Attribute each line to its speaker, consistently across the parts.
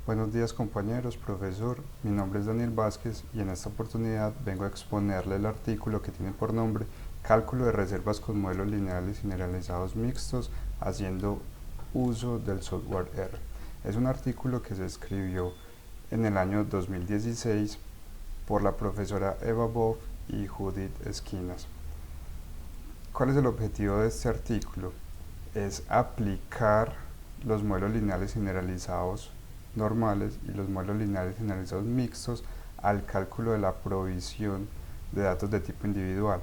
Speaker 1: Buenos días compañeros, profesor, mi nombre es Daniel Vázquez y en esta oportunidad vengo a exponerle el artículo que tiene por nombre Cálculo de reservas con modelos lineales generalizados mixtos haciendo uso del software R. Es un artículo que se escribió en el año 2016 por la profesora Eva Boff y Judith Esquinas. ¿Cuál es el objetivo de este artículo? Es aplicar los modelos lineales generalizados normales y los modelos lineales generalizados mixtos al cálculo de la provisión de datos de tipo individual,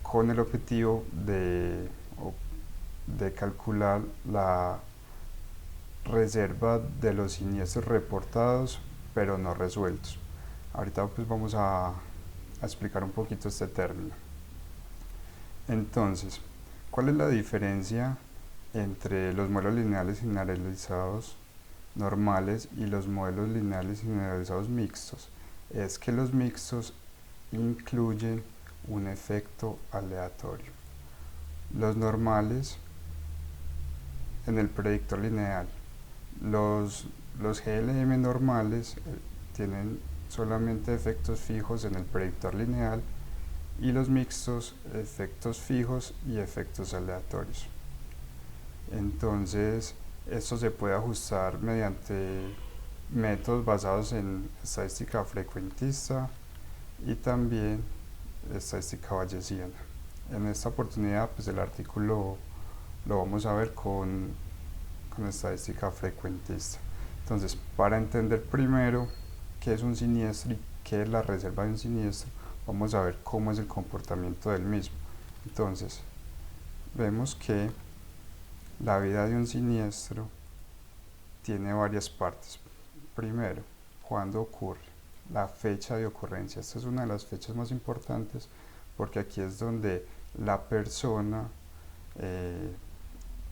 Speaker 1: con el objetivo de calcular la reserva de los siniestros reportados pero no resueltos. Ahorita pues vamos a explicar un poquito este término. Entonces, ¿cuál es la diferencia entre los modelos lineales generalizados normales y los modelos lineales generalizados mixtos? Es que los mixtos incluyen un efecto aleatorio. Los normales en el predictor lineal, los GLM normales tienen solamente efectos fijos en el predictor lineal y los mixtos efectos fijos y efectos aleatorios. Entonces esto se puede ajustar mediante métodos basados en estadística frecuentista y también estadística bayesiana. En esta oportunidad pues el artículo lo vamos a ver con estadística frecuentista. Entonces, para entender primero qué es un siniestro y qué es la reserva de un siniestro, vamos a ver cómo es el comportamiento del mismo. Entonces, vemos que la vida de un siniestro tiene varias partes. Primero, ¿cuándo ocurre? La fecha de ocurrencia. Esta es una de las fechas más importantes porque aquí es donde la persona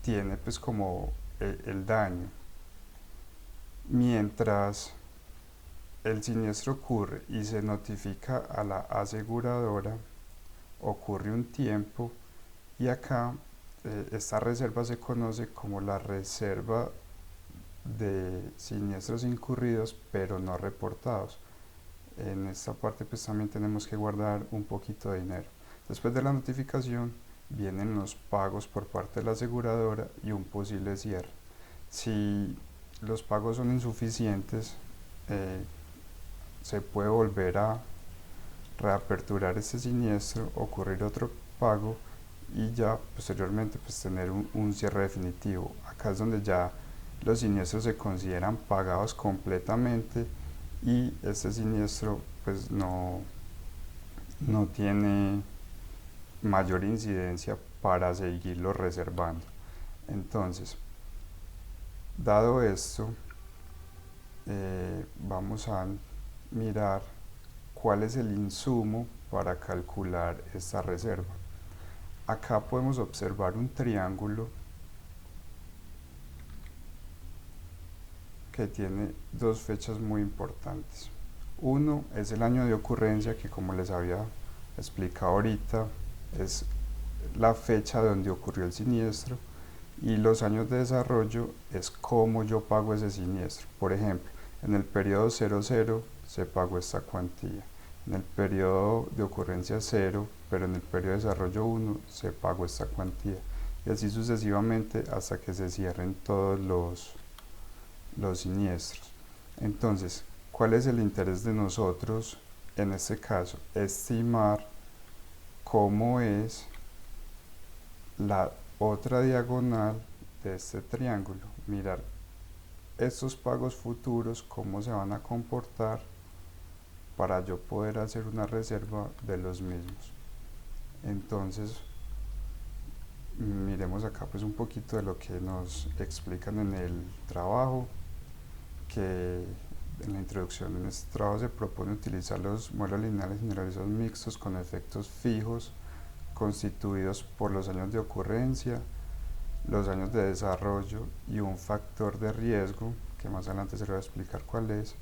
Speaker 1: tiene pues como el daño. Mientras el siniestro ocurre y se notifica a la aseguradora, ocurre un tiempo y acá esta reserva se conoce como la reserva de siniestros incurridos pero no reportados. En esta parte pues también tenemos que guardar un poquito de dinero. Después de la notificación vienen los pagos por parte de la aseguradora y un posible cierre. Si los pagos son insuficientes, se puede volver a reaperturar este siniestro, ocurrir otro pago y ya posteriormente pues tener un cierre definitivo. Acá es donde ya los siniestros se consideran pagados completamente y este siniestro pues no tiene mayor incidencia para seguirlo reservando. Entonces, dado esto, vamos a mirar cuál es el insumo para calcular esta reserva. Acá podemos observar un triángulo que tiene dos fechas muy importantes. Uno es el año de ocurrencia, que como les había explicado ahorita, es la fecha donde ocurrió el siniestro, y los años de desarrollo es cómo yo pago ese siniestro. Por ejemplo, en el periodo 00 se pagó esta cuantía, en el periodo de ocurrencia 0, pero en el periodo de desarrollo 1 se pagó esta cuantía, y así sucesivamente hasta que se cierren todos los siniestros. Entonces, ¿cuál es el interés de nosotros en este caso? Estimar cómo es la otra diagonal de este triángulo, mirar estos pagos futuros cómo se van a comportar para yo poder hacer una reserva de los mismos. Entonces miremos acá pues un poquito de lo que nos explican en el trabajo, que en la introducción. En este trabajo se propone utilizar los modelos lineales generalizados mixtos con efectos fijos constituidos por los años de ocurrencia, los años de desarrollo y un factor de riesgo, que más adelante se lo voy a explicar cuál es,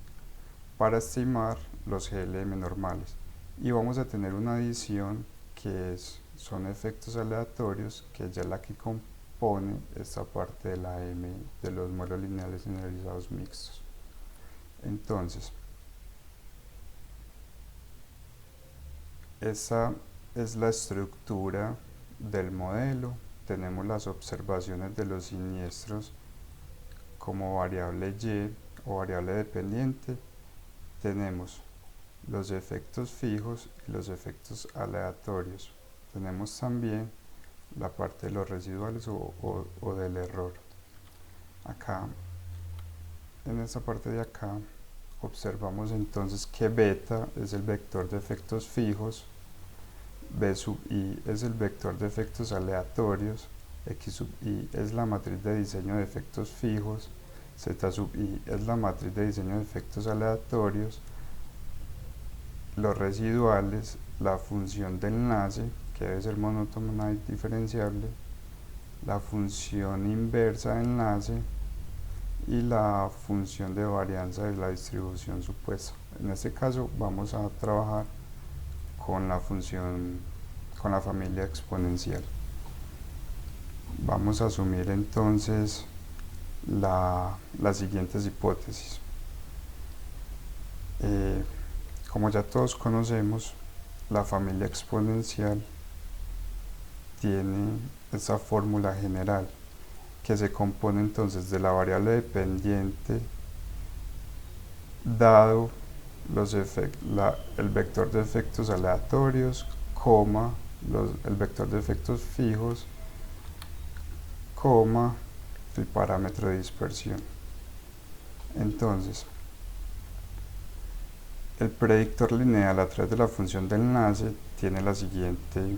Speaker 1: para estimar los GLM normales. Y vamos a tener una adición que son efectos aleatorios, que ya es la que compone esta parte de la M de los modelos lineales generalizados mixtos. Entonces, esa es la estructura del modelo. Tenemos las observaciones de los siniestros como variable y o variable dependiente. Tenemos los efectos fijos y los efectos aleatorios. Tenemos también la parte de los residuales o del error. Acá, en esta parte de acá, observamos entonces que beta es el vector de efectos fijos, b sub i es el vector de efectos aleatorios, x sub i es la matriz de diseño de efectos fijos, z sub i es la matriz de diseño de efectos aleatorios, los residuales, la función de enlace, que debe ser monótona y diferenciable, la función inversa de enlace y la función de varianza de la distribución supuesta. En este caso vamos a trabajar con la función, con la familia exponencial. Vamos a asumir entonces las siguientes hipótesis. Como ya todos conocemos, la familia exponencial tiene esa fórmula general que se compone entonces de la variable dependiente dado el vector de efectos aleatorios, coma, el vector de efectos fijos, coma, el parámetro de dispersión. Entonces, el predictor lineal a través de la función de enlace tiene la siguiente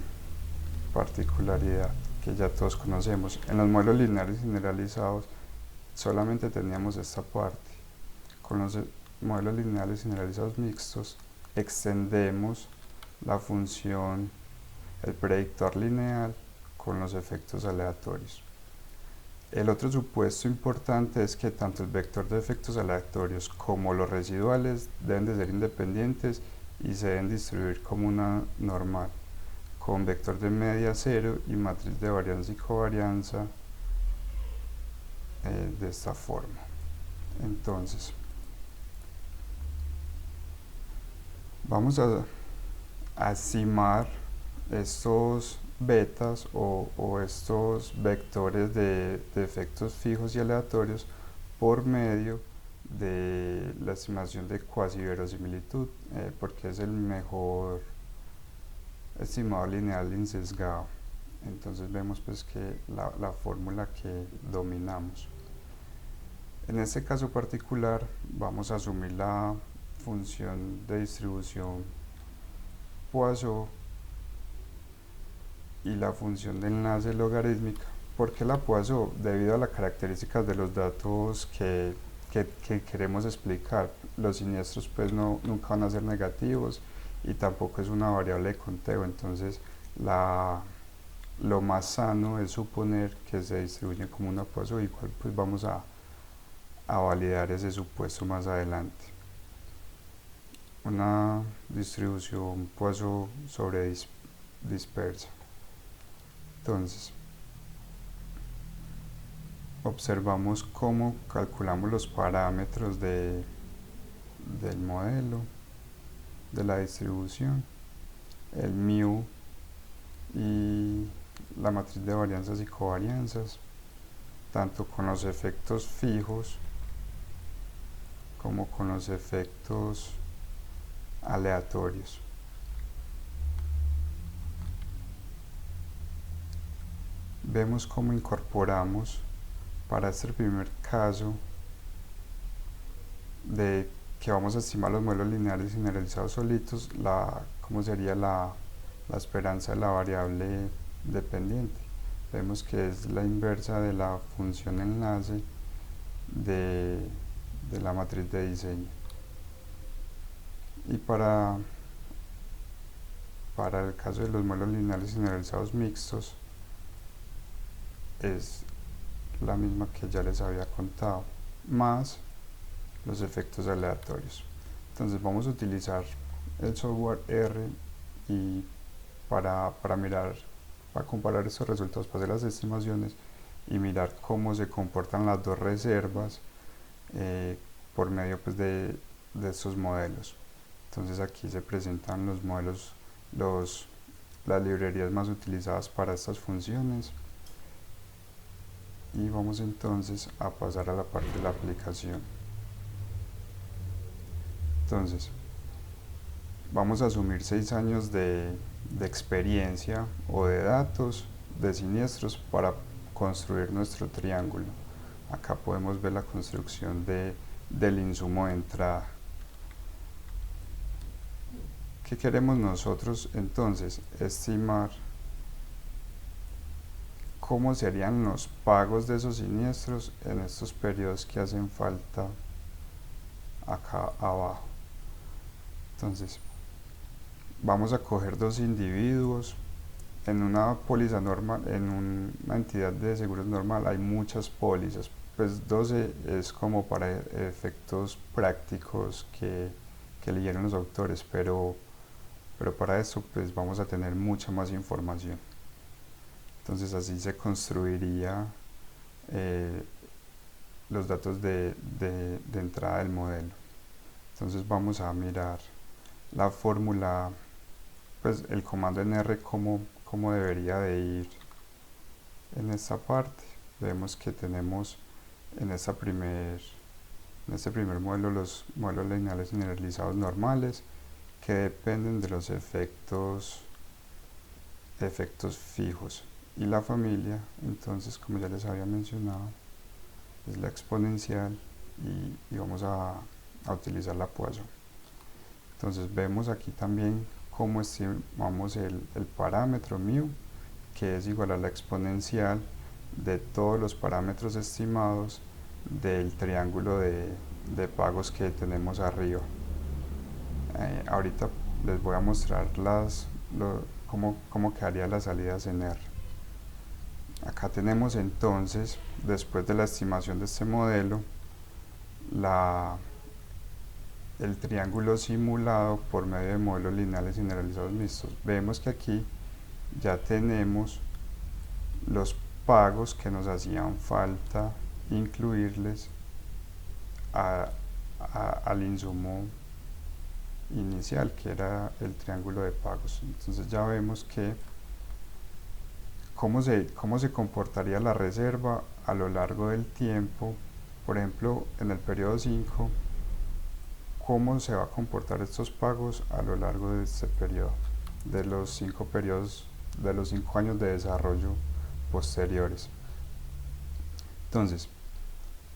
Speaker 1: particularidad que ya todos conocemos. En los modelos lineales generalizados solamente teníamos esta parte. Con los modelos lineales generalizados mixtos extendemos la función, el predictor lineal con los efectos aleatorios. El otro supuesto importante es que tanto el vector de efectos aleatorios como los residuales deben de ser independientes y se deben distribuir como una normal, con vector de media cero y matriz de varianza y covarianza de esta forma. Entonces, vamos a estimar estos betas o estos vectores de efectos fijos y aleatorios por medio de la estimación de cuasi verosimilitud, porque es el mejor estimado lineal insesgado. Entonces vemos pues que la fórmula que dominamos. En este caso particular vamos a asumir la función de distribución Poisson y la función de enlace logarítmica. ¿Por qué la Poisson? Debido a las características de los datos que queremos explicar. Los siniestros pues nunca van a ser negativos y tampoco es una variable de conteo, entonces lo más sano es suponer que se distribuye como una Poisson, igual pues vamos a validar ese supuesto más adelante. Una distribución Poisson sobre dispersa. Entonces, observamos cómo calculamos los parámetros del modelo, de la distribución, el mu y la matriz de varianzas y covarianzas, tanto con los efectos fijos como con los efectos aleatorios. Vemos cómo incorporamos para este primer caso de que vamos a estimar los modelos lineales generalizados solitos, cómo sería la esperanza de la variable dependiente. Vemos que es la inversa de la función enlace de la matriz de diseño. Y para el caso de los modelos lineales generalizados mixtos es la misma que ya les había contado, más los efectos aleatorios. Entonces vamos a utilizar el software R y para comparar estos resultados, para hacer las estimaciones y mirar cómo se comportan las dos reservas, por medio pues, de estos modelos. Entonces aquí se presentan los modelos, las librerías más utilizadas para estas funciones. Y vamos entonces a pasar a la parte de la aplicación. Entonces, vamos a asumir 6 años de experiencia o de datos de siniestros para construir nuestro triángulo. Acá podemos ver la construcción del insumo de entrada. ¿Qué queremos nosotros entonces? Estimar cómo serían los pagos de esos siniestros en estos periodos que hacen falta acá abajo. Entonces, vamos a coger dos individuos. En una póliza normal, en una entidad de seguros normal hay muchas pólizas, pues 12 es como para efectos prácticos que leyeron los autores, pero para eso pues vamos a tener mucha más información. Entonces así se construiría los datos de entrada del modelo. Entonces vamos a mirar la fórmula, pues el comando en R cómo debería de ir en esta parte. Vemos que tenemos en este primer modelo los modelos lineales generalizados normales que dependen de los efectos fijos, y la familia, entonces como ya les había mencionado, es la exponencial y vamos a utilizar la Poisson. Entonces vemos aquí también cómo estimamos el parámetro μ, que es igual a la exponencial de todos los parámetros estimados del triángulo de pagos que tenemos arriba. Ahorita les voy a mostrar cómo quedaría las salidas en R. Acá tenemos entonces, después de la estimación de este modelo, el triángulo simulado por medio de modelos lineales generalizados mixtos. Vemos que aquí ya tenemos los pagos que nos hacían falta incluirles al insumo inicial, que era el triángulo de pagos. Entonces ya vemos que cómo se comportaría la reserva a lo largo del tiempo. Por ejemplo, en el periodo 5, cómo se va a comportar estos pagos a lo largo de este periodo, de los 5 periodos, de los 5 años de desarrollo posteriores. Entonces,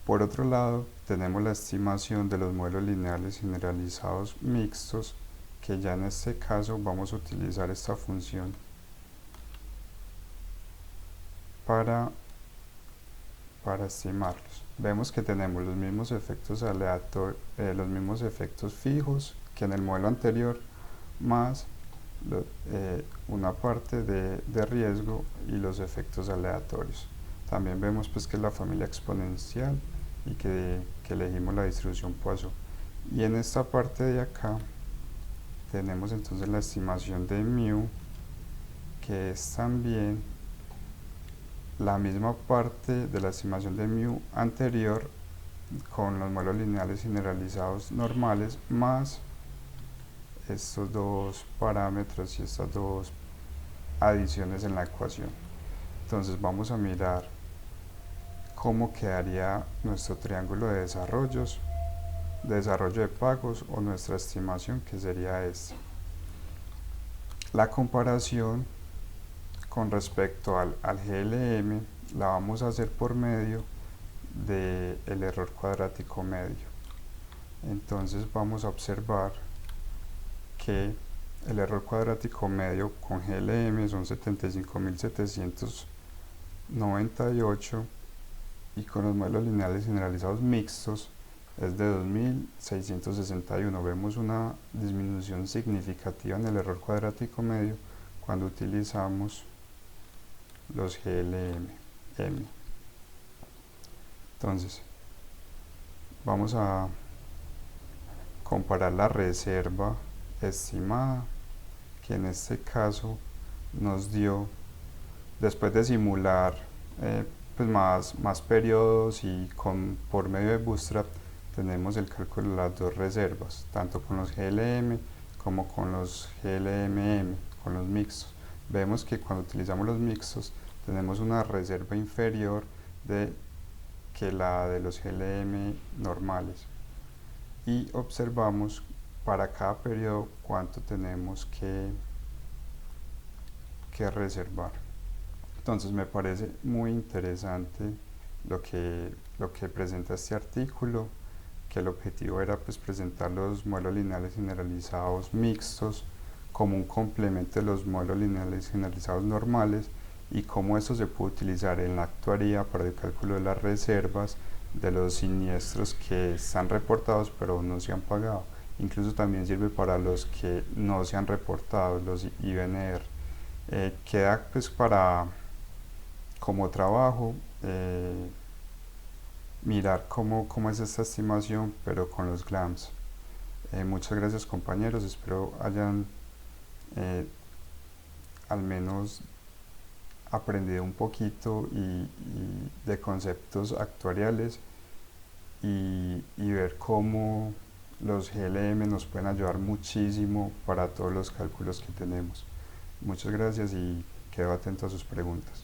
Speaker 1: por otro lado, tenemos la estimación de los modelos lineales generalizados mixtos, que ya en este caso vamos a utilizar esta función para estimarlos. Vemos que tenemos los mismos efectos los mismos efectos fijos que en el modelo anterior, más una parte de riesgo y los efectos aleatorios. También vemos pues que es la familia exponencial y que elegimos la distribución Poisson. Y en esta parte de acá tenemos entonces la estimación de μ, que es también la misma parte de la estimación de μ anterior con los modelos lineales generalizados normales, más estos dos parámetros y estas dos adiciones en la ecuación. Entonces vamos a mirar cómo quedaría nuestro triángulo de desarrollo de pagos, o nuestra estimación, que sería esta. La comparación con respecto al GLM la vamos a hacer por medio del error cuadrático medio. Entonces vamos a observar que el error cuadrático medio con GLM son 75.798 y con los modelos lineales generalizados mixtos es de 2.661. Vemos una disminución significativa en el error cuadrático medio cuando utilizamos los GLM. Entonces vamos a comparar la reserva estimada, que en este caso nos dio, después de simular pues más periodos y por medio de Bootstrap, tenemos el cálculo de las dos reservas, tanto con los GLM como con los GLMM, con los mixtos. Vemos que cuando utilizamos los mixtos tenemos una reserva inferior que la de los GLM normales, y observamos para cada periodo cuánto tenemos que reservar. Entonces me parece muy interesante lo que presenta este artículo, que el objetivo era pues presentar los modelos lineales generalizados mixtos como un complemento de los modelos lineales generalizados normales, y cómo eso se puede utilizar en la actuaría para el cálculo de las reservas de los siniestros que están reportados pero no se han pagado. Incluso también sirve para los que no se han reportado, los IBNR. Queda pues para como trabajo mirar cómo es esta estimación, pero con los GLAMS. Muchas gracias, compañeros, espero hayan al menos aprendido un poquito de conceptos actuariales, y ver cómo los GLM nos pueden ayudar muchísimo para todos los cálculos que tenemos. Muchas gracias y quedo atento a sus preguntas.